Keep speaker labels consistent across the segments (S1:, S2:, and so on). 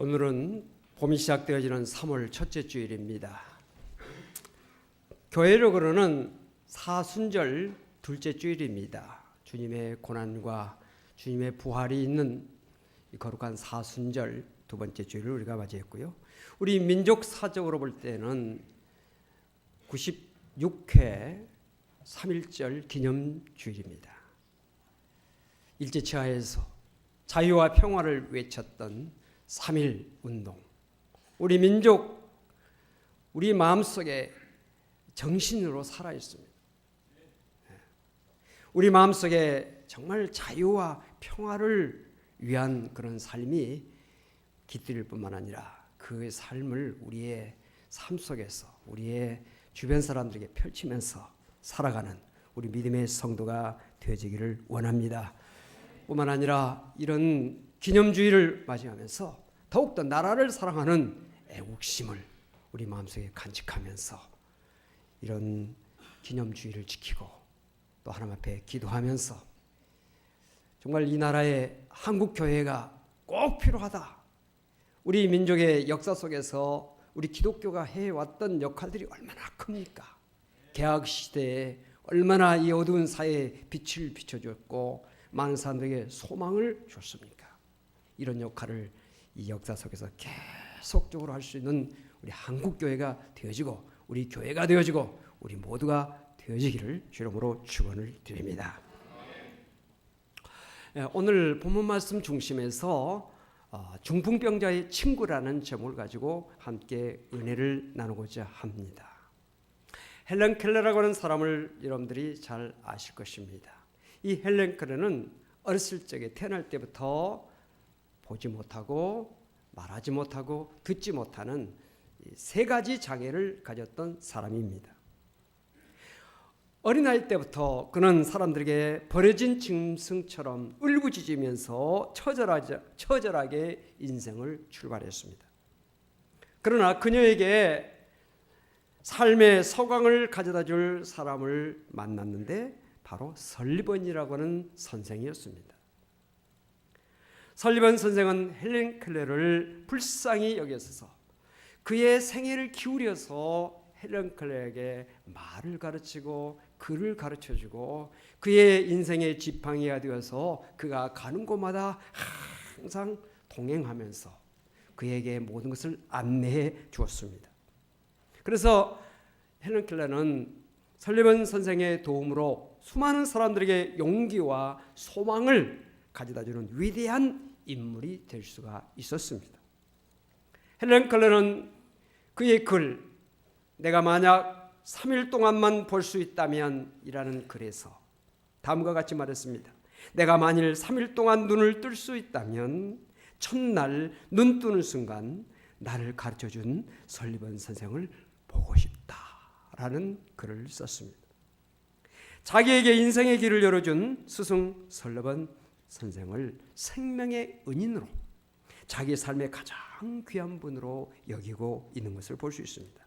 S1: 오늘은 봄이 시작되어지는 3월 첫째 주일입니다. 교회력으로는 사순절 둘째 주일입니다. 주님의 고난과 주님의 부활이 있는 이 거룩한 사순절 두 번째 주일을 우리가 맞이했고요. 우리 민족사적으로 볼 때는 96회 3.1절 기념주일입니다. 일제치하에서 자유와 평화를 외쳤던 3.1 운동, 우리 민족, 우리 마음속에 정신으로 살아있습니다. 우리 마음속에 정말 자유와 평화를 위한 그런 삶이 깃들일 뿐만 아니라 그 삶을 우리의 삶 속에서 우리의 주변 사람들에게 펼치면서 살아가는 우리 믿음의 성도가 되어지기를 원합니다. 뿐만 아니라 이런 기념주의를 맞이하면서 더욱더 나라를 사랑하는 애국심을 우리 마음속에 간직하면서 이런 기념주의를 지키고 또 하나님 앞에 기도하면서 정말 이 나라의 한국교회가 꼭 필요하다. 우리 민족의 역사 속에서 우리 기독교가 해왔던 역할들이 얼마나 큽니까? 개혁시대에 얼마나 이 어두운 사회에 빛을 비춰줬고 많은 사람들에게 소망을 줬습니까? 이런 역할을 이 역사 속에서 계속적으로 할 수 있는 우리 한국교회가 되어지고 우리 교회가 되어지고 우리 모두가 되어지기를 주님으로 축원을 드립니다. 오늘 본문 말씀 중심에서 중풍병자의 친구라는 제목을 가지고 함께 은혜를 나누고자 합니다. 헬렌 켈러라고 하는 사람을 여러분들이 잘 아실 것입니다. 이 헬렌 켈러는 어렸을 적에 태어날 때부터 보지 못하고 말하지 못하고 듣지 못하는 세 가지 장애를 가졌던 사람입니다. 어린아이 때부터 그는 사람들에게 버려진 짐승처럼 울부짖으면서 처절하게 인생을 출발했습니다. 그러나 그녀에게 삶의 서광을 가져다 줄 사람을 만났는데 바로 설리번이라고 하는 선생이었습니다. 설리번 선생은 헬렌 켈러를 불쌍히 여겼어서 그의 생애를 기울여서 헬렌 켈러에게 말을 가르치고 글을 가르쳐주고 그의 인생의 지팡이가 되어서 그가 가는 곳마다 항상 동행하면서 그에게 모든 것을 안내해 주었습니다. 그래서 헬렌 켈러는 설리번 선생의 도움으로 수많은 사람들에게 용기와 소망을 가져다주는 위대한 인물이 될 수가 있었습니다. 헬렌 켈러는 그의 글, 내가 만약 3일 동안만 볼 수 있다면 이라는 글에서 다음과 같이 말했습니다. 내가 만일 3일 동안 눈을 뜰 수 있다면 첫날 눈 뜨는 순간 나를 가르쳐준 설리번 선생을 보고 싶다라는 글을 썼습니다. 자기에게 인생의 길을 열어준 스승 설리번 선생을 생명의 은인으로 자기 삶의 가장 귀한 분으로 여기고 있는 것을 볼 수 있습니다.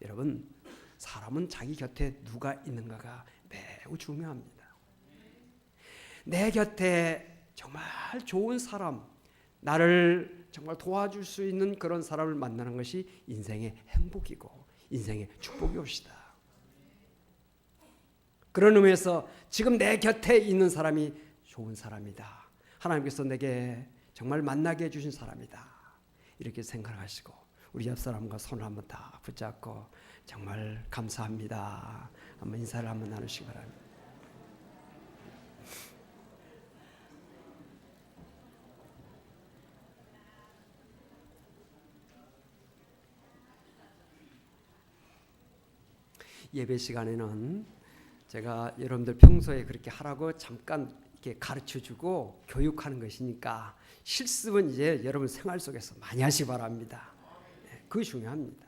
S1: 여러분, 사람은 자기 곁에 누가 있는가가 매우 중요합니다. 내 곁에 정말 좋은 사람, 나를 정말 도와줄 수 있는 그런 사람을 만나는 것이 인생의 행복이고 인생의 축복이옵시다. 그런 의미에서 지금 내 곁에 있는 사람이 좋은 사람이다. 하나님께서 내게 정말 만나게 해주신 사람이다. 이렇게 생각하시고 우리 옆 사람과 손을 한번 다 붙잡고 정말 감사합니다. 한번 인사를 한번 나누시기 바랍니다. 예배 시간에는 제가 여러분들 평소에 그렇게 하라고 잠깐 이렇게 가르쳐주고 교육하는 것이니까 실습은 이제 여러분 생활 속에서 많이 하시기 바랍니다. 그게 중요합니다.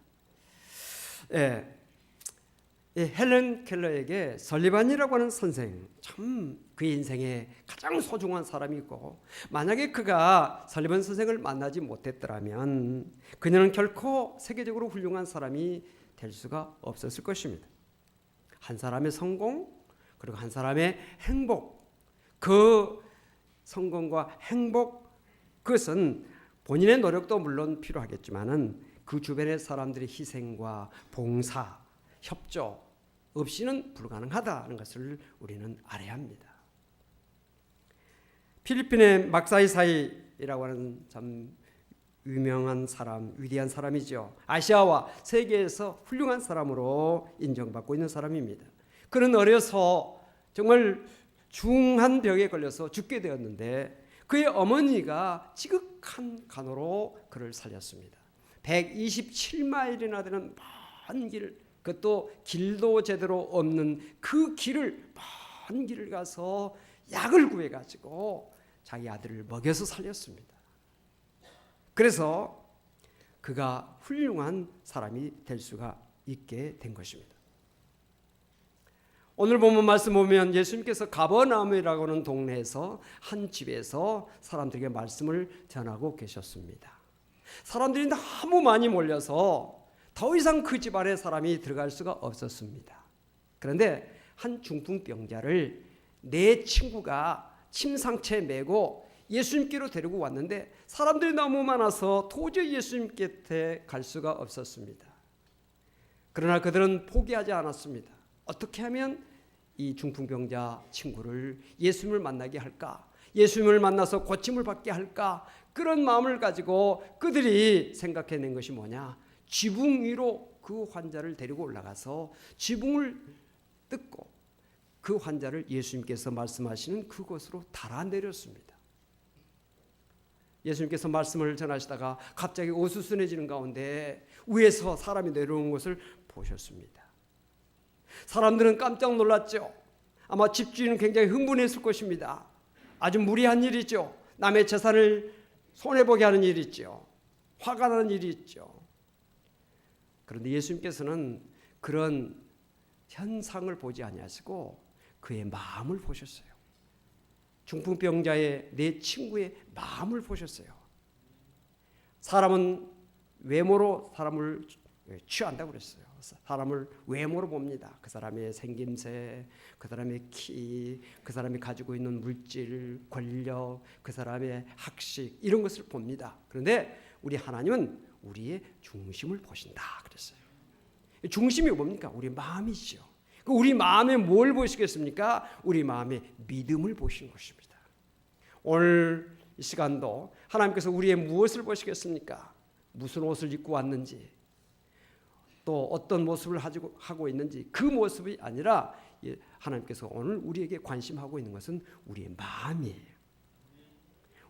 S1: 헬렌 켈러에게 설리반이라고 하는 선생, 참 그의 인생에 가장 소중한 사람이고 만약에 그가 설리반 선생을 만나지 못했더라면 그녀는 결코 세계적으로 훌륭한 사람이 될 수가 없었을 것입니다. 한 사람의 성공 그리고 한 사람의 행복, 그 성공과 행복 그것은 본인의 노력도 물론 필요하겠지만은 그 주변의 사람들의 희생과 봉사, 협조 없이는 불가능하다는 것을 우리는 알아야 합니다. 필리핀의 막사이사이라고 하는 참 유명한 사람, 위대한 사람이죠. 아시아와 세계에서 훌륭한 사람으로 인정받고 있는 사람입니다. 그는 어려서 정말 중한 병에 걸려서 죽게 되었는데 그의 어머니가 지극한 간호로 그를 살렸습니다. 127마일이나 되는 먼 길, 그것도 길도 제대로 없는 그 길을 먼 길을 가서 약을 구해가지고 자기 아들을 먹여서 살렸습니다. 그래서 그가 훌륭한 사람이 될 수가 있게 된 것입니다. 오늘 본문 말씀 보면 예수님께서 가버나움이라고 하는 동네에서 한 집에서 사람들에게 말씀을 전하고 계셨습니다. 사람들이 너무 많이 몰려서 더 이상 그 집안에 사람이 들어갈 수가 없었습니다. 그런데 한 중풍병자를 내 친구가 침상채에 메고 예수님께로 데리고 왔는데 사람들이 너무 많아서 도저히 예수님 곁에 갈 수가 없었습니다. 그러나 그들은 포기하지 않았습니다. 어떻게 하면 이 중풍병자 친구를 예수님을 만나게 할까? 예수님을 만나서 고침을 받게 할까? 그런 마음을 가지고 그들이 생각해낸 것이 뭐냐? 지붕 위로 그 환자를 데리고 올라가서 지붕을 뜯고 그 환자를 예수님께서 말씀하시는 그곳으로 달아내렸습니다. 예수님께서 말씀을 전하시다가 갑자기 어수선해지는 가운데 위에서 사람이 내려오는 것을 보셨습니다. 사람들은 깜짝 놀랐죠. 아마 집주인은 굉장히 흥분했을 것입니다. 아주 무리한 일이죠. 남의 재산을 손해보게 하는 일이죠. 화가 나는 일이 있죠. 그런데 예수님께서는 그런 현상을 보지 아니하시고 그의 마음을 보셨어요. 중풍병자의 내 친구의 마음을 보셨어요. 사람은 외모로 사람을 취한다고 그랬어요. 사람을 외모로 봅니다. 그 사람의 생김새, 그 사람의 키, 그 사람이 가지고 있는 물질, 권력, 그 사람의 학식 이런 것을 봅니다. 그런데 우리 하나님은 우리의 중심을 보신다 그랬어요. 중심이 뭡니까? 우리 마음이죠. 우리 마음에 뭘 보시겠습니까? 우리 마음에 믿음을 보시는 것입니다. 오늘 이 시간도 하나님께서 우리의 무엇을 보시겠습니까? 무슨 옷을 입고 왔는지, 또 어떤 모습을 하고 있는지 그 모습이 아니라 하나님께서 오늘 우리에게 관심하고 있는 것은 우리의 마음이에요.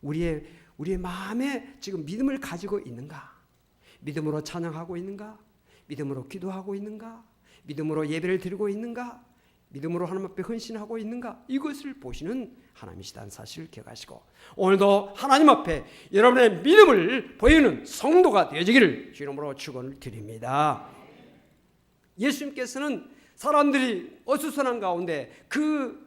S1: 우리의 마음에 지금 믿음을 가지고 있는가? 믿음으로 찬양하고 있는가? 믿음으로 기도하고 있는가? 믿음으로 예배를 드리고 있는가? 믿음으로 하나님 앞에 헌신하고 있는가? 이것을 보시는 하나님이시다는 사실을 기억하시고 오늘도 하나님 앞에 여러분의 믿음을 보이는 성도가 되어지기를 주님으로 축원을 드립니다. 예수님께서는 사람들이 어수선한 가운데 그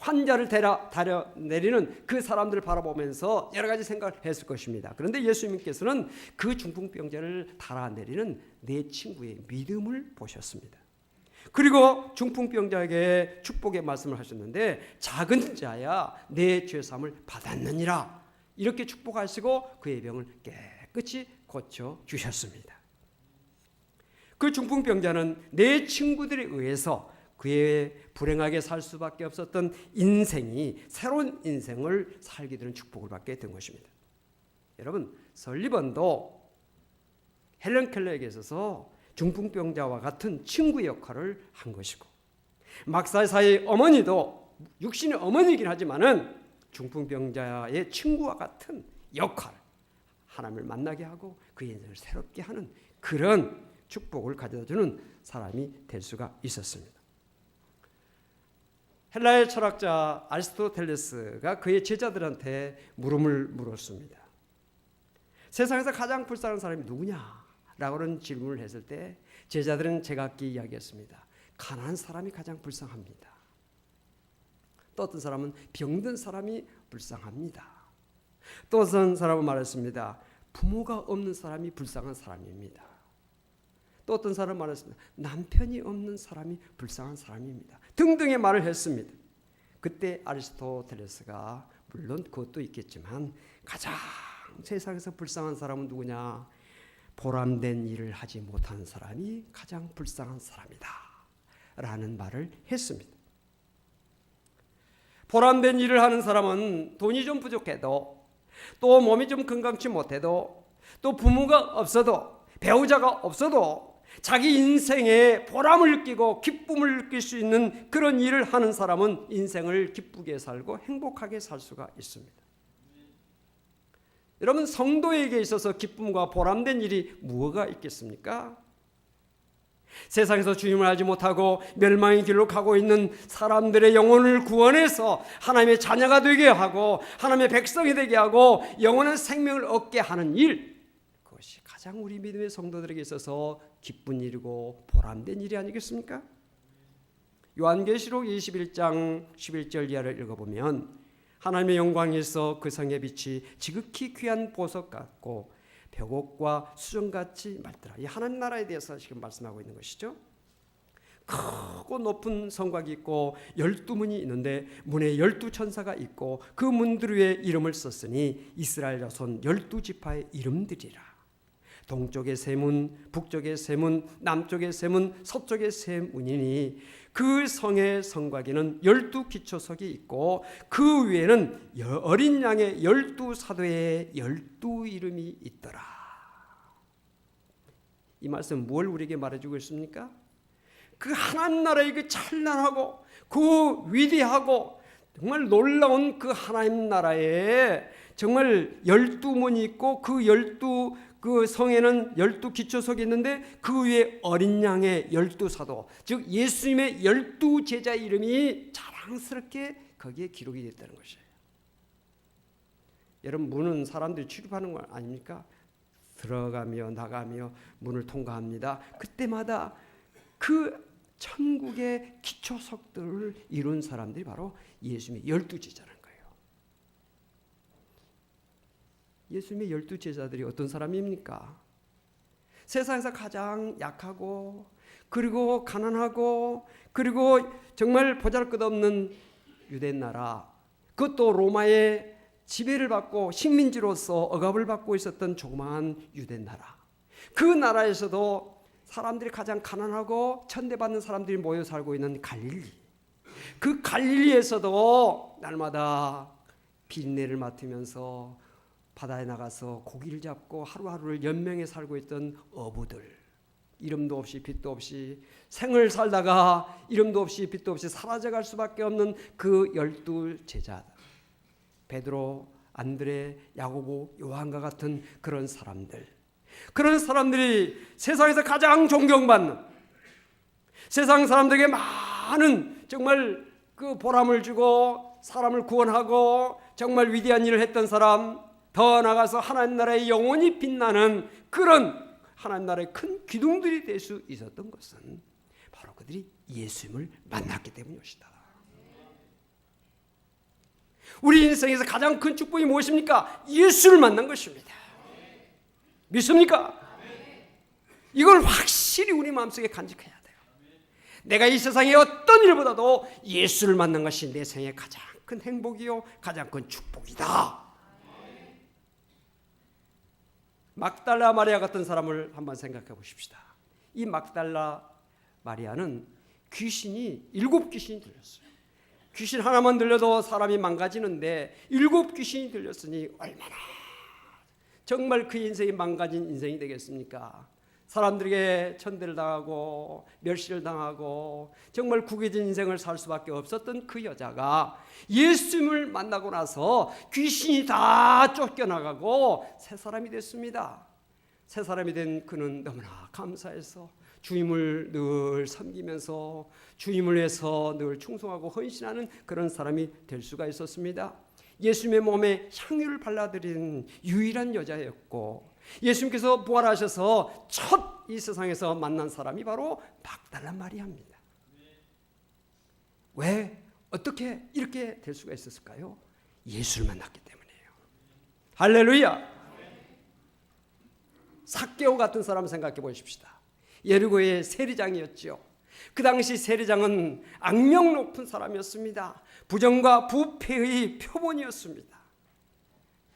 S1: 환자를 달아내리는 그 사람들을 바라보면서 여러 가지 생각을 했을 것입니다. 그런데 예수님께서는 그 중풍병자를 달아내리는 내 친구의 믿음을 보셨습니다. 그리고 중풍병자에게 축복의 말씀을 하셨는데 작은 자야 내 죄사함을 받았느니라 이렇게 축복하시고 그의 병을 깨끗이 고쳐주셨습니다. 그 중풍병자는 내 친구들에 의해서 그의 불행하게 살 수밖에 없었던 인생이 새로운 인생을 살게 되는 축복을 받게 된 것입니다. 여러분 설리번도 헬런 켈러에게 있어서 중풍병자와 같은 친구의 역할을 한 것이고 막사사의 어머니도 육신의 어머니이긴 하지만은 중풍병자의 친구와 같은 역할 하나님을 만나게 하고 그의 인생을 새롭게 하는 그런 축복을 가져다주는 사람이 될 수가 있었습니다. 헬라의 철학자 아리스토텔레스가 그의 제자들한테 물음을 물었습니다. 세상에서 가장 불쌍한 사람이 누구냐? 라고는 질문을 했을 때 제자들은 제각기 이야기했습니다. 가난한 사람이 가장 불쌍합니다. 또 어떤 사람은 병든 사람이 불쌍합니다. 또 어떤 사람은 말했습니다. 부모가 없는 사람이 불쌍한 사람입니다. 또 어떤 사람은 말했습니다. 남편이 없는 사람이 불쌍한 사람입니다. 등등의 말을 했습니다. 그때 아리스토텔레스가 물론 그것도 있겠지만 가장 세상에서 불쌍한 사람은 누구냐? 보람된 일을 하지 못하는 사람이 가장 불쌍한 사람이다 라는 말을 했습니다. 보람된 일을 하는 사람은 돈이 좀 부족해도, 또 몸이 좀 건강치 못해도, 또 부모가 없어도, 배우자가 없어도 자기 인생에 보람을 느끼고 기쁨을 느낄 수 있는 그런 일을 하는 사람은 인생을 기쁘게 살고 행복하게 살 수가 있습니다. 여러분, 성도에게 있어서 기쁨과 보람된 일이 무엇가 있겠습니까? 세상에서 주님을 알지 못하고 멸망의 길로 가고 있는 사람들의 영혼을 구원해서 하나님의 자녀가 되게 하고 하나님의 백성이 되게 하고 영원한 생명을 얻게 하는 일, 그것이 가장 우리 믿음의 성도들에게 있어서 기쁜 일이고 보람된 일이 아니겠습니까? 요한계시록 21장 11절 이하를 읽어보면 하나님의 영광에서 그 성의 빛이 지극히 귀한 보석 같고 벽옥과 수정같이 맑더라. 이 하나님 나라에 대해서 지금 말씀하고 있는 것이죠. 크고 높은 성곽이 있고 12문이 있는데 문에 12천사가 있고 그 문들 위에 이름을 썼으니 이스라엘 자손 12지파의 이름들이라. 동쪽의 세 문, 북쪽의 세 문, 남쪽의 세 문, 서쪽의 세 문이니 그 성의 성곽에는 12기초석이 있고 그 위에는 어린 양의 12사도의 12이름이 있더라. 이 말씀 뭘 우리에게 말해주고 있습니까? 그 하나님 나라의 그 찬란하고 그 위대하고 정말 놀라운 그 하나님 나라에 정말 12문이 있고 그 성에는 12기초석이 있는데 그 위에 어린 양의 12사도, 즉 예수님의 12제자 이름이 자랑스럽게 거기에 기록이 됐다는 것이에요. 여러분, 문은 사람들이 출입하는 거 아닙니까? 들어가며 나가며 문을 통과합니다. 그때마다 그 천국의 기초석들을 이룬 사람들이 바로 예수님의 12제자라는 거예요. 예수님의 12제자들이 어떤 사람입니까? 세상에서 가장 약하고 그리고 가난하고 그리고 정말 보잘것없는 유대 나라, 그것도 로마의 지배를 받고 식민지로서 억압을 받고 있었던 조그마한 유대 나라, 그 나라에서도 사람들이 가장 가난하고 천대받는 사람들이 모여 살고 있는 갈릴리, 그 갈릴리에서도 날마다 비린내를 맡으면서 바다에 나가서 고기를 잡고 하루하루를 연명해 살고 있던 어부들, 이름도 없이 빛도 없이 생을 살다가 이름도 없이 빛도 없이 사라져갈 수밖에 없는 그 12제자, 베드로, 안드레, 야고보, 요한과 같은 그런 사람들, 그런 사람들이 세상에서 가장 존경받는, 세상 사람들에게 많은 정말 그 보람을 주고 사람을 구원하고 정말 위대한 일을 했던 사람, 더 나아가서 하나님 나라의 영원히 빛나는 그런 하나님 나라의 큰 기둥들이 될 수 있었던 것은 바로 그들이 예수님을 만났기 때문이었다. 우리 인생에서 가장 큰 축복이 무엇입니까? 예수를 만난 것입니다. 믿습니까? 이걸 확실히 우리 마음속에 간직해야 돼요. 내가 이 세상의 어떤 일보다도 예수를 만난 것이 내 생의 가장 큰 행복이요 가장 큰 축복이다. 막달라 마리아 같은 사람을 한번 생각해 보십시다. 이 막달라 마리아는 귀신이 7귀신이 들렸어요. 귀신 하나만 들려도 사람이 망가지는데 7귀신이 들렸으니 얼마나 정말 그 인생이 망가진 인생이 되겠습니까? 사람들에게 천대를 당하고 멸시를 당하고 정말 구겨진 인생을 살 수밖에 없었던 그 여자가 예수님을 만나고 나서 귀신이 다 쫓겨나가고 새 사람이 됐습니다. 새 사람이 된 그는 너무나 감사해서 주님을 늘 섬기면서 주님을 위해서 늘 충성하고 헌신하는 그런 사람이 될 수가 있었습니다. 예수님의 몸에 향유를 발라드린 유일한 여자였고, 예수님께서 부활하셔서 첫 이 세상에서 만난 사람이 바로 막달라 마리아입니다. 왜? 어떻게 이렇게 될 수가 있었을까요? 예수를 만났기 때문이에요. 할렐루야. 삭개오 같은 사람 생각해 보십시다. 예리고의 세리장이었죠. 그 당시 세리장은 악명 높은 사람이었습니다. 부정과 부패의 표본이었습니다.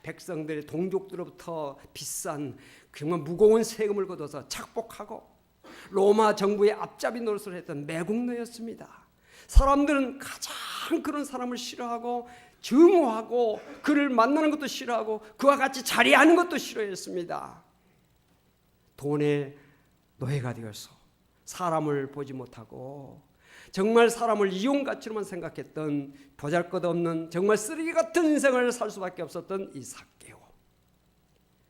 S1: 백성들의 동족들로부터 비싼 정말 무거운 세금을 걷어서 착복하고 로마 정부의 앞잡이 노릇을 했던 매국노였습니다. 사람들은 가장 그런 사람을 싫어하고 증오하고 그를 만나는 것도 싫어하고 그와 같이 자리하는 것도 싫어했습니다. 돈의 노예가 되어서 사람을 보지 못하고 정말 사람을 이용가치로만 생각했던 보잘것없는 정말 쓰레기 같은 인생을 살 수밖에 없었던 이 삭개오,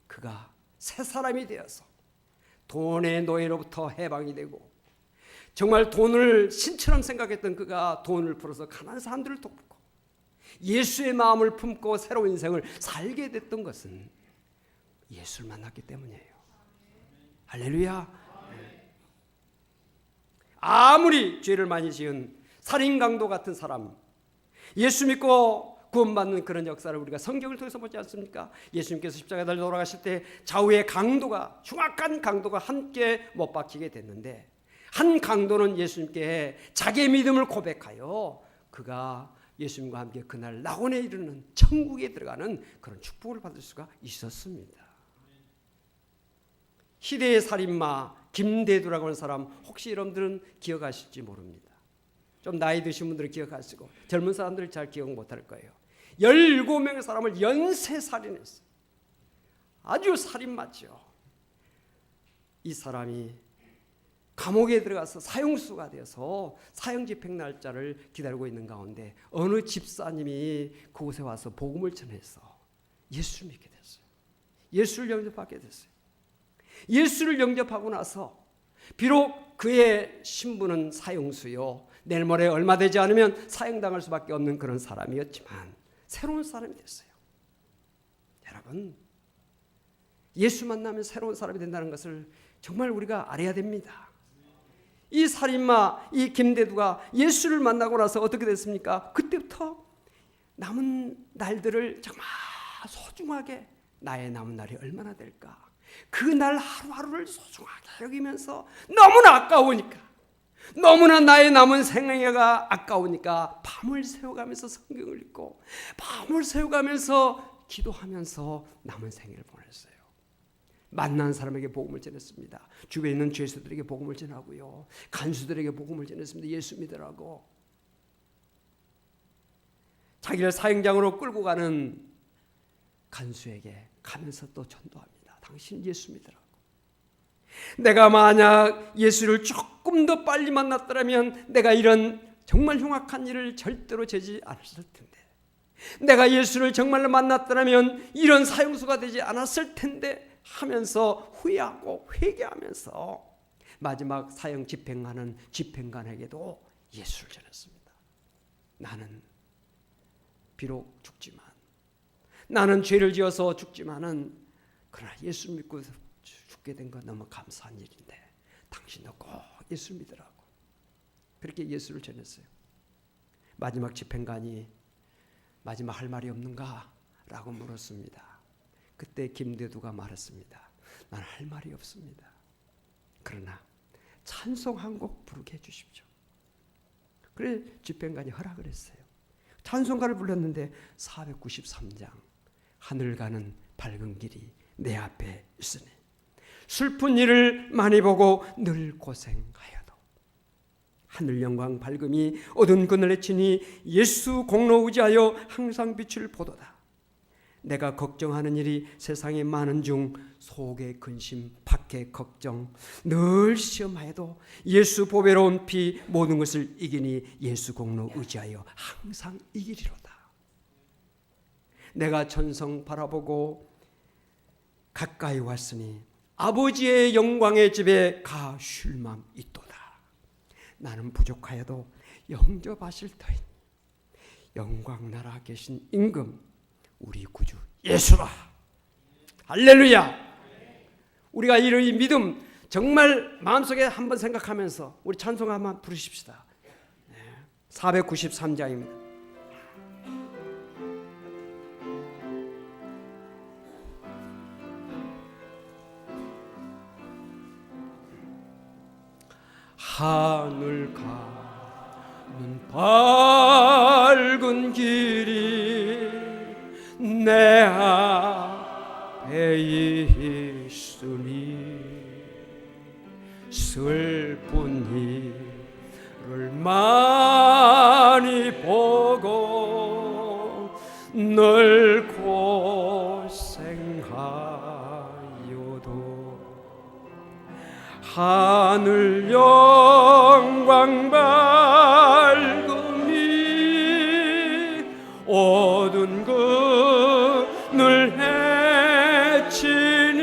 S1: 그가 새 사람이 되어서 돈의 노예로부터 해방이 되고 정말 돈을 신처럼 생각했던 그가 돈을 풀어서 가난한 사람들을 돕고 예수의 마음을 품고 새로운 인생을 살게 됐던 것은 예수를 만났기 때문이에요. 할렐루야. 아무리 죄를 많이 지은 살인 강도 같은 사람, 예수 믿고 구원받는 그런 역사를 우리가 성경을 통해서 보지 않습니까? 예수님께서 십자가에 달려 돌아가실 때 좌우의 강도가, 흉악한 강도가 함께 못 박히게 됐는데 한 강도는 예수님께 자기의 믿음을 고백하여 그가 예수님과 함께 그날 낙원에 이르는 천국에 들어가는 그런 축복을 받을 수가 있었습니다. 희대의 살인마 김대두라고 하는 사람 혹시 여러분들은 기억하실지 모릅니다. 좀 나이 드신 분들은 기억하시고 젊은 사람들은 잘 기억 못할 거예요. 17명의 사람을 연쇄살인했어요. 아주 살인마죠. 이 사람이 감옥에 들어가서 사형수가 되어서 사형집행 날짜를 기다리고 있는 가운데 어느 집사님이 그곳에 와서 복음을 전해서 예수를 믿게 됐어요. 예수를 영접하게 됐어요. 예수를 영접하고 나서 비록 그의 신분은 사형수요, 내일 모레 얼마 되지 않으면 사형당할 수밖에 없는 그런 사람이었지만 새로운 사람이 됐어요. 여러분, 예수 만나면 새로운 사람이 된다는 것을 정말 우리가 알아야 됩니다. 이 살인마, 이 김대두가 예수를 만나고 나서 어떻게 됐습니까? 그때부터 남은 날들을 정말 소중하게, 나의 남은 날이 얼마나 될까, 그 날 하루하루를 소중하게 여기면서 너무나 아까우니까, 너무나 나의 남은 생애가 아까우니까 밤을 새워가면서 성경을 읽고 밤을 새워가면서 기도하면서 남은 생애를 보냈어요. 만난 사람에게 복음을 전했습니다. 주변에 있는 죄수들에게 복음을 전하고요, 간수들에게 복음을 전했습니다. 예수 믿으라고. 자기를 사형장으로 끌고 가는 간수에게 가면서 또 전도합니다. 당신 예수 믿으라고. 내가 만약 예수를 조금 더 빨리 만났더라면 내가 이런 정말 흉악한 일을 절대로 되지 않았을 텐데, 내가 예수를 정말로 만났더라면 이런 사형수가 되지 않았을 텐데 하면서 후회하고 회개하면서 마지막 사형 집행하는 집행관에게도 예수를 전했습니다. 나는 비록 죽지만, 나는 죄를 지어서 죽지만은 그러나 예수 믿고 죽게 된 건 너무 감사한 일인데 당신도 꼭 예수 믿으라고. 그렇게 예수를 전했어요. 마지막 집행관이 마지막 할 말이 없는가? 라고 물었습니다. 그때 김대두가 말했습니다. 난 할 말이 없습니다. 그러나 찬송 한 곡 부르게 해주십시오. 그래 집행관이 허락을 했어요. 찬송가를 불렀는데 493장 하늘 가는 밝은 길이 내 앞에 있으니 슬픈 일을 많이 보고 늘 고생하여도 하늘 영광 밝음이 어두운 그늘에 치니 예수 공로 의지하여 항상 빛을 보도다. 내가 걱정하는 일이 세상에 많은 중 속의 근심 밖의 걱정 늘 시험하여도 예수 보배로운 피 모든 것을 이기니 예수 공로 의지하여 항상 이기리로다. 내가 천성 바라보고 가까이 왔으니 아버지의 영광의 집에 가 쉴 마음 있도다. 나는 부족하여도 영접하실 터이니 영광 나라 계신 임금 우리 구주 예수라. 할렐루야. 우리가 이 믿음 정말 마음속에 한번 생각하면서 우리 찬송 한번 부르십시다. 493장입니다. 하늘 가는 밝은 길이 내 앞에 있으니 슬픈 일을 많이 보고 늘 고생하여도 하늘 영광 밝음이 어두운 그늘 헤치니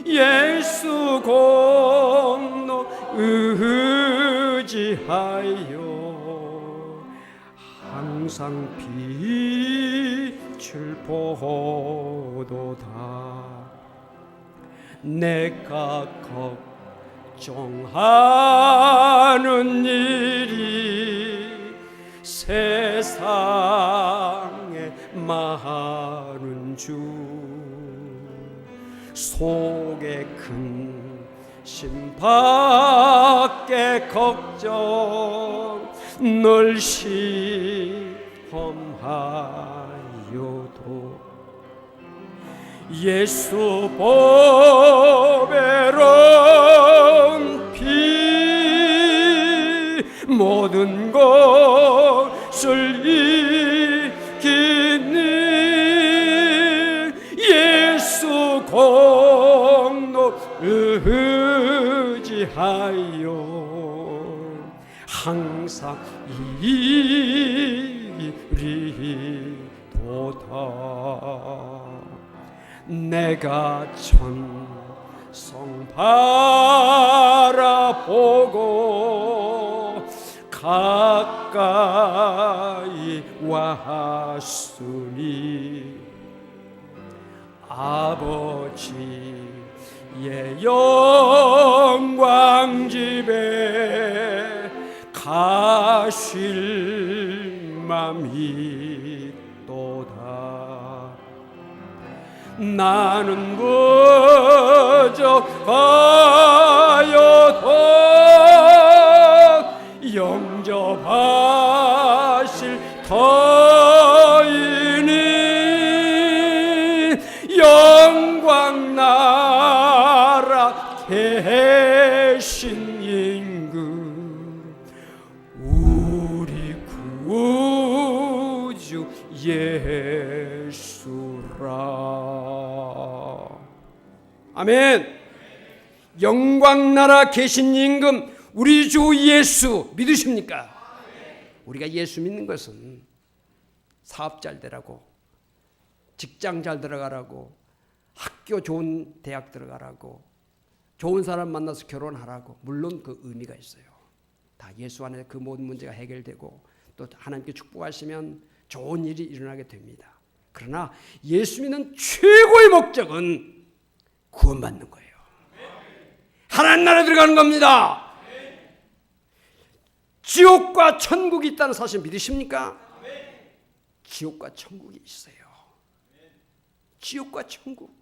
S1: 예수 공로 의지하여 항상 빛을 보도다. 내가 걱정하는 일이 세상에 많은 주 속에 근심 밖에 걱정 늘 시험하여도 예수 보배로운 피 모든 것을 이기니 예수 공로 의지하여 항상 이리도다. 내가 천성 바라보고 가까이 왔으니 아버지의 영광 집에 가실 맘이 있도다. 나는 그저 가여도 영접하실 터이니 영광 나라 계신 임금 우리 구주 예수라. 아멘. 영광 나라 계신 임금 우리 주 예수 믿으십니까? 우리가 예수 믿는 것은 사업 잘 되라고, 직장 잘 들어가라고, 학교 좋은 대학 들어가라고, 좋은 사람 만나서 결혼하라고, 물론 그 의미가 있어요. 다 예수 안에 그 모든 문제가 해결되고 또 하나님께 축복하시면 좋은 일이 일어나게 됩니다. 그러나 예수 믿는 최고의 목적은 구원받는 거예요. 하나님 나라에 들어가는 겁니다. 지옥과 천국이 있다는 사실 믿으십니까? 지옥과 천국이 있어요. 지옥과 천국.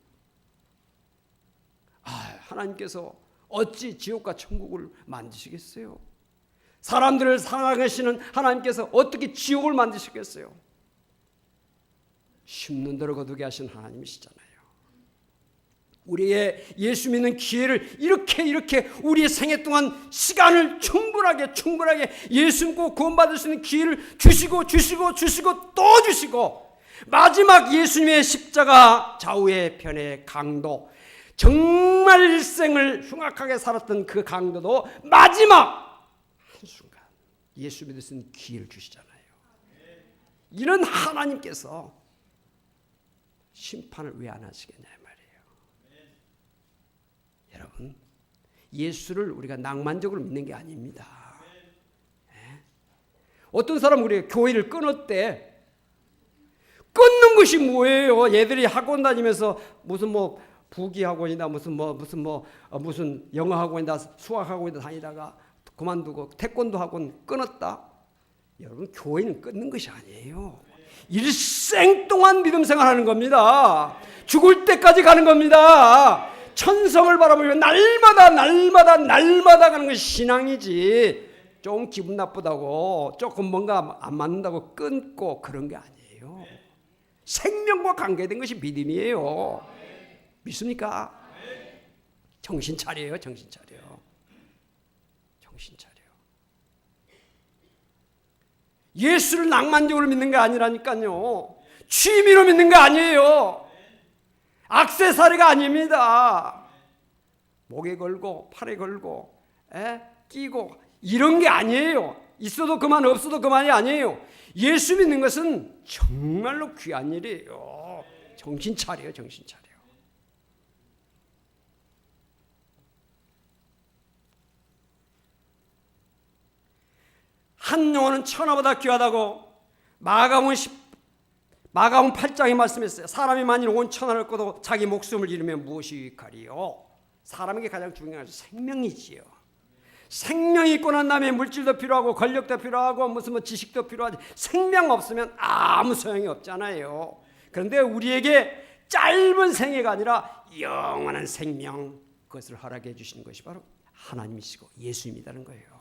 S1: 하나님께서 어찌 지옥과 천국을 만드시겠어요? 사람들을 사랑하시는 하나님께서 어떻게 지옥을 만드시겠어요? 심는 대로 거두게 하신 하나님이시잖아요. 우리의 예수 믿는 기회를 이렇게 우리의 생애 동안 시간을 충분하게 예수 믿고 구원받을 수 있는 기회를 주시고 또 주시고, 마지막 예수님의 십자가 좌우의 편의 강도, 정말 일생을 흉악하게 살았던 그 강도도 마지막 한순간 예수 믿을 수 있는 기회를 주시잖아요. 이런 하나님께서 심판을 왜 안 하시겠냐 말이에요. 여러분, 예수를 우리가 낭만적으로 믿는 게 아닙니다. 어떤 사람은 우리가 교회를 끊었대. 끊는 것이 뭐예요? 얘들이 학원 다니면서 무슨 부기 학원이다, 무슨 영어 학원이다, 수학 학원이다 다니다가 그만두고 태권도 학원 끊었다. 여러분, 교회는 끊는 것이 아니에요. 일생 동안 믿음 생활하는 겁니다. 죽을 때까지 가는 겁니다. 천성을 바라보며 날마다 가는 것이 신앙이지, 좀 기분 나쁘다고 조금 뭔가 안 맞는다고 끊고 그런 게 아니에요. 생명과 관계된 것이 믿음이에요. 믿습니까? 정신 차려요. 정신 차려. 정신 차려. 예수를 낭만적으로 믿는 게 아니라니까요. 취미로 믿는 거 아니에요. 액세서리가 아닙니다. 목에 걸고 팔에 걸고 끼고 이런 게 아니에요. 있어도 그만 없어도 그만이 아니에요. 예수 믿는 것은 정말로 귀한 일이에요. 정신 차려요. 정신 차려. 한 영혼은 천하보다 귀하다고 마가복음 8장에 말씀했어요. 사람이 만일 온 천하를 얻고도 자기 목숨을 잃으면 무엇이 유익하리요? 사람에게 가장 중요한 것은 생명이지요. 생명이 있고 난 다음에 물질도 필요하고 권력도 필요하고 무슨 지식도 필요하지. 생명 없으면 아무 소용이 없잖아요. 그런데 우리에게 짧은 생애가 아니라 영원한 생명, 그것을 허락해 주시는 것이 바로 하나님이시고 예수님이라는 거예요.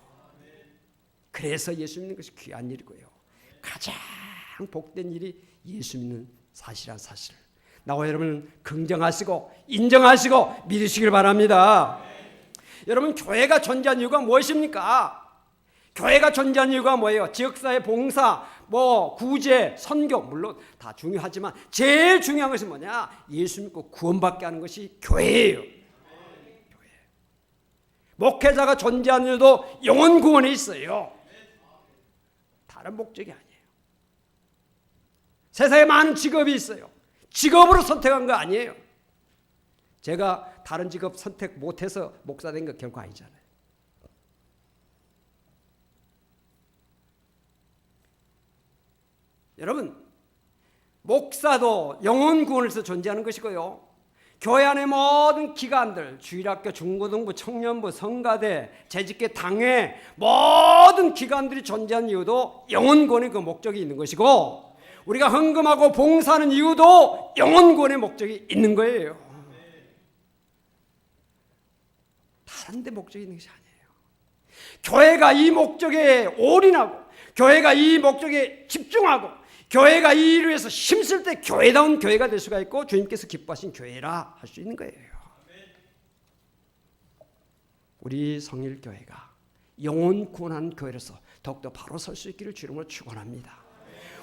S1: 그래서 예수 믿는 것이 귀한 일이고요. 가장 복된 일이 예수 믿는 사실이란 사실을 나와 여러분은 긍정하시고 인정하시고 믿으시길 바랍니다. 여러분, 교회가 존재하는 이유가 무엇입니까? 교회가 존재하는 이유가 뭐예요? 지역사회 봉사, 구제, 선교 물론 다 중요하지만 제일 중요한 것이 뭐냐? 예수 믿고 구원받게 하는 것이 교회예요. 교회. 목회자가 존재하는 이유도 영혼 구원에 있어요. 다른 목적이 아니에요. 세상에 많은 직업이 있어요. 직업으로 선택한 거 아니에요. 제가 다른 직업 선택 못해서 목사 된 거 결코 아니잖아요. 여러분, 목사도 영혼 구원을 위해서 존재하는 것이고요. 교회 안의 모든 기관들, 주일학교, 중고등부, 청년부, 성가대, 재직계, 당회 모든 기관들이 존재하는 이유도 영혼 구원의 그 목적이 있는 것이고, 우리가 헌금하고 봉사하는 이유도 영혼 구원의 목적이 있는 거예요. 다른 데 목적이 있는 것이 아니에요. 교회가 이 목적에 올인하고 교회가 이 목적에 집중하고 교회가 이 일을 위해서 힘쓸 때 교회다운 교회가 될 수가 있고 주님께서 기뻐하신 교회라 할 수 있는 거예요. 우리 성일교회가 영혼 구원하는 교회로서 더욱더 바로 설 수 있기를 주님으로 축원합니다.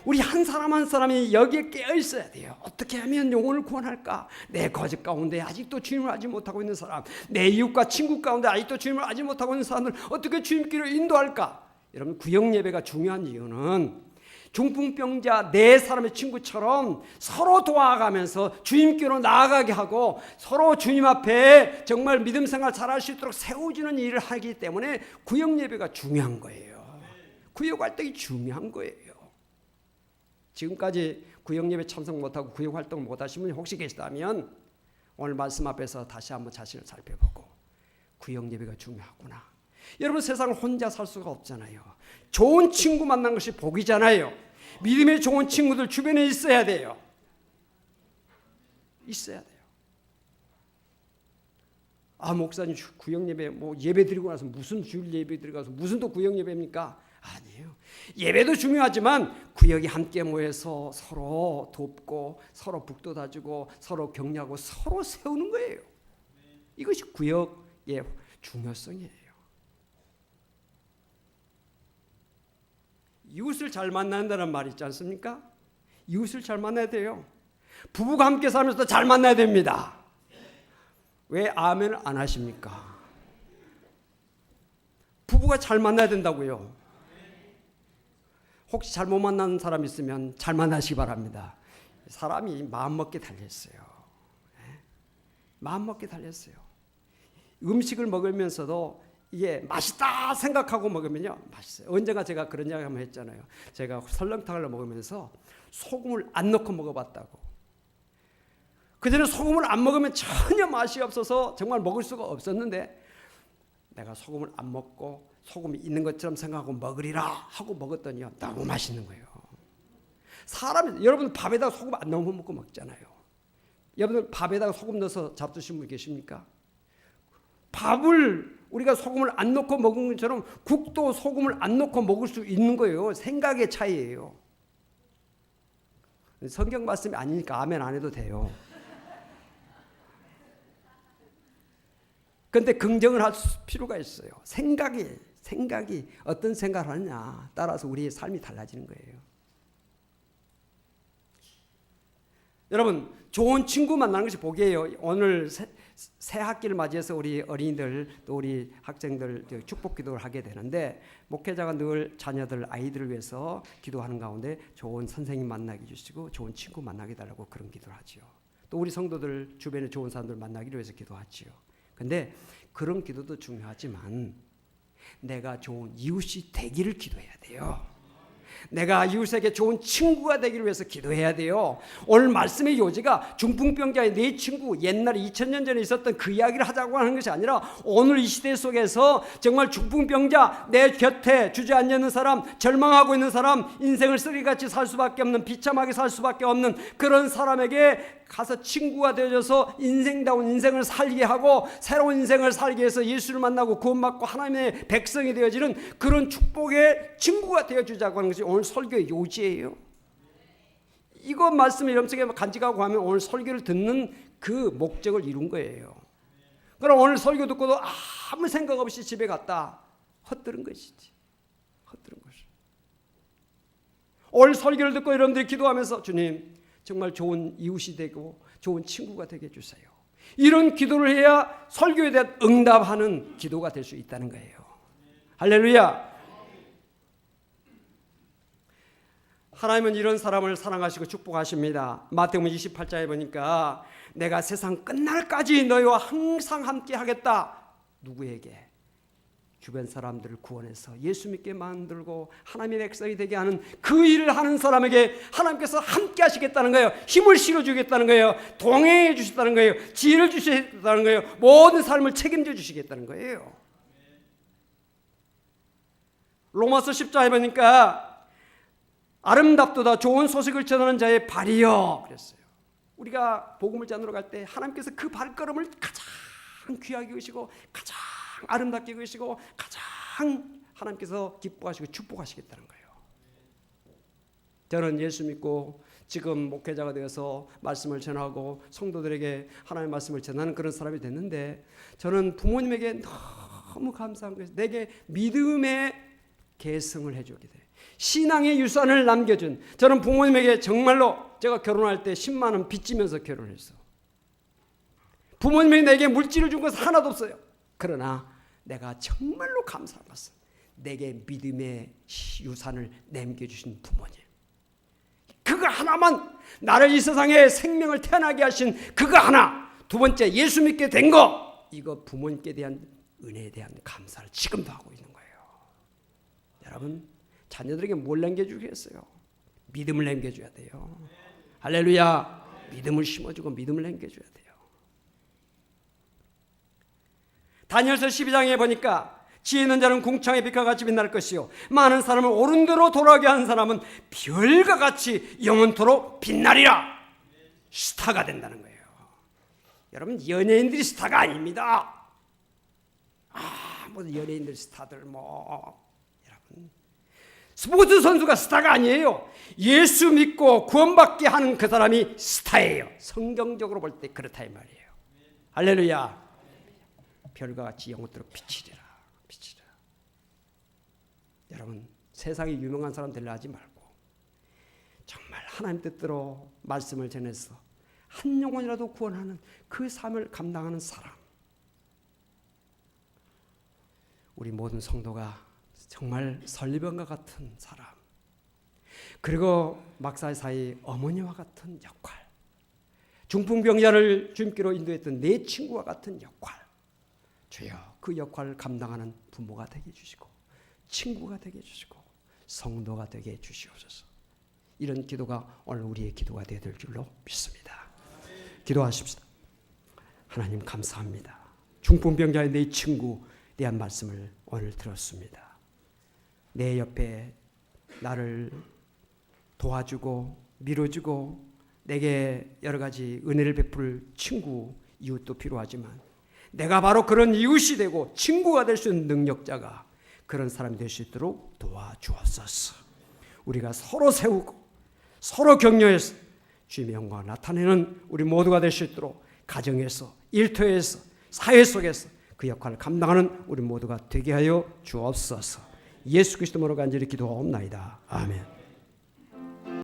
S1: 우리 한 사람 한 사람이 여기에 깨어 있어야 돼요. 어떻게 하면 영혼을 구원할까? 내 거짓 가운데 아직도 주님을 알지 못하고 있는 사람, 내 이웃과 친구 가운데 아직도 주님을 알지 못하고 있는 사람을 어떻게 주님께로 인도할까? 여러분, 구역 예배가 중요한 이유는 중풍병자 네 사람의 친구처럼 서로 도와가면서 주님께로 나아가게 하고 서로 주님 앞에 정말 믿음 생활 잘할 수 있도록 세워주는 일을 하기 때문에 구역 예배가 중요한 거예요. 구역 활동이 중요한 거예요. 지금까지 구역 예배 참석 못하고 구역 활동 못하신 분이 혹시 계시다면 오늘 말씀 앞에서 다시 한번 자신을 살펴보고 구역 예배가 중요하구나. 여러분, 세상을 혼자 살 수가 없잖아요. 좋은 친구 만난 것이 복이잖아요. 믿음의 좋은 친구들 주변에 있어야 돼요. 있어야 돼요. 아, 목사님 구역 예배 예배 드리고 나서 무슨 주일 예배 드리고 무슨 또 구역 예배입니까? 아니에요. 예배도 중요하지만 구역이 함께 모여서 서로 돕고 서로 북돋아주고 서로 격려하고 서로 세우는 거예요. 이것이 구역의 중요성이에요. 이웃을 잘 만난다는 말이 있지 않습니까? 이웃을 잘 만나야 돼요. 부부가 함께 살면서 잘 만나야 됩니다. 왜 아멘을 안 하십니까? 부부가 잘 만나야 된다고요. 혹시 잘못 만나는 사람 있으면 잘 만나시기 바랍니다. 사람이 마음먹기에 달려있어요. 마음먹기에 달려있어요. 음식을 먹으면서도 이게 맛있다 생각하고 먹으면요 맛있어요. 언젠가 제가 그런 이야기 한번 했잖아요. 제가 설렁탕을 먹으면서 소금을 안 넣고 먹어봤다고. 그전에 소금을 안 먹으면 전혀 맛이 없어서 정말 먹을 수가 없었는데 내가 소금을 안 먹고 소금이 있는 것처럼 생각하고 먹으리라 하고 먹었더니요 너무 맛있는 거예요. 사람이, 여러분 밥에다가 소금 안 넣으면 먹고 먹잖아요. 여러분 밥에다가 소금 넣어서 잡수신 분 계십니까? 밥을 우리가 소금을 안 넣고 먹은 것처럼 국도 소금을 안 넣고 먹을 수 있는 거예요. 생각의 차이예요. 성경 말씀이 아니니까 아멘 안 해도 돼요. 그런데 긍정을 할 필요가 있어요. 생각이 어떤 생각을 하느냐 따라서 우리의 삶이 달라지는 거예요. 여러분, 좋은 친구 만나는 것이 복이에요. 오늘 새 학기를 맞이해서 우리 어린이들 또 우리 학생들 축복 기도를 하게 되는데, 목회자가 늘 자녀들 아이들을 위해서 기도하는 가운데 좋은 선생님 만나게 해주시고 좋은 친구 만나게 해달라고 그런 기도를 하지요. 또 우리 성도들 주변에 좋은 사람들 만나기를 위해서 기도하지요. 근데 그런 기도도 중요하지만 내가 좋은 이웃이 되기를 기도해야 돼요. 내가 이웃에게 좋은 친구가 되기를 위해서 기도해야 돼요. 오늘 말씀의 요지가 중풍병자의 네 친구, 옛날에 2000년 전에 있었던 그 이야기를 하자고 하는 것이 아니라 오늘 이 시대 속에서 정말 중풍병자, 내 곁에 주저앉아 있는 사람, 절망하고 있는 사람, 인생을 쓰리같이 살 수밖에 없는, 비참하게 살 수밖에 없는 그런 사람에게 가서 친구가 되어줘서 인생다운 인생을 살게 하고 새로운 인생을 살기 위해서 예수를 만나고 구원받고 하나님의 백성이 되어지는 그런 축복의 친구가 되어주자고 하는 것이 오늘 설교의 요지예요. 이거 말씀을 여러분에게 간직하고 하면 오늘 설교를 듣는 그 목적을 이룬 거예요. 그럼 오늘 설교 듣고도 아무 생각 없이 집에 갔다 헛들은 것이지. 헛들은 것이. 오늘 설교를 듣고 여러분들이 기도하면서 주님 정말 좋은 이웃이 되고 좋은 친구가 되게 해주세요. 이런 기도를 해야 설교에 대한 응답하는 기도가 될 수 있다는 거예요. 할렐루야. 하나님은 이런 사람을 사랑하시고 축복하십니다. 마태복음 28장에 보니까 내가 세상 끝날까지 너희와 항상 함께 하겠다. 누구에게? 주변 사람들을 구원해서 예수 믿게 만들고 하나님의 백성이 되게 하는 그 일을 하는 사람에게 하나님께서 함께 하시겠다는 거예요. 힘을 실어주겠다는 거예요. 동행해 주시겠다는 거예요. 지혜를 주시겠다는 거예요. 모든 삶을 책임져 주시겠다는 거예요. 로마서 10장에 보니까 아름답도다 좋은 소식을 전하는 자의 발이여 그랬어요. 우리가 복음을 전하러 갈 때 하나님께서 그 발걸음을 가장 귀하게 여기시고 가장 아름답게 여기시고 가장 하나님께서 기뻐하시고 축복하시겠다는 거예요. 저는 예수 믿고 지금 목회자가 되어서 말씀을 전하고 성도들에게 하나님의 말씀을 전하는 그런 사람이 됐는데, 저는 부모님에게 너무 감사한 것이 내게 믿음의 계승을 해주게 돼요. 신앙의 유산을 남겨준, 저는 부모님에게 정말로 제가 결혼할 때 10만 원 빚지면서 결혼했어. 부모님이 내게 물질을 준 것은 하나도 없어요. 그러나 내가 정말로 감사한 것은 내게 믿음의 유산을 남겨주신 부모님, 그거 하나만, 나를 이 세상에 생명을 태어나게 하신 그거 하나, 두 번째 예수 믿게 된 거, 이거 부모님께 대한 은혜에 대한 감사를 지금도 하고 있는 거예요. 여러분, 자녀들에게 뭘 남겨주겠어요? 믿음을 남겨줘야 돼요. 할렐루야. 믿음을 심어주고 믿음을 남겨줘야 돼요. 다니엘서 12장에 보니까 지혜 있는 자는 궁창의 빛과 같이 빛날 것이요 많은 사람을 옳은 대로 돌아가게 하는 사람은 별과 같이 영원토록 빛나리라. 스타가 된다는 거예요. 여러분, 연예인들이 스타가 아닙니다. 모든 연예인들 스타들 여러분, 스포츠 선수가 스타가 아니에요. 예수 믿고 구원받게 하는 그 사람이 스타예요. 성경적으로 볼 때 그렇다 이 말이에요. 할렐루야. 별과 같이 영원토록 비치리라. 여러분, 세상에 유명한 사람 되려 하지 말고 정말 하나님 뜻대로 말씀을 전해서 한 영혼이라도 구원하는 그 삶을 감당하는 사람, 우리 모든 성도가 정말 설리병과 같은 사람, 그리고 막사의 사이 어머니와 같은 역할, 중풍병자를 주님께로 인도했던 내 친구와 같은 역할, 주여 그 역할을 감당하는 부모가 되게 해주시고 친구가 되게 해주시고 성도가 되게 해주시옵소서. 이런 기도가 오늘 우리의 기도가 되어야 될 줄로 믿습니다. 기도하십시다. 하나님 감사합니다. 중풍병자의 내 친구에 대한 말씀을 오늘 들었습니다. 내 옆에 나를 도와주고 밀어주고 내게 여러 가지 은혜를 베풀 친구, 이웃도 필요하지만 내가 바로 그런 이웃이 되고 친구가 될 수 있는 능력자가, 그런 사람이 될 수 있도록 도와주옵소서. 우리가 서로 세우고 서로 격려해서 주님의 영광을 나타내는 우리 모두가 될 수 있도록 가정에서, 일터에서, 사회 속에서 그 역할을 감당하는 우리 모두가 되게 하여 주옵소서. 예수 그리스도 이름으로 간절히 기도하옵나이다. 아멘.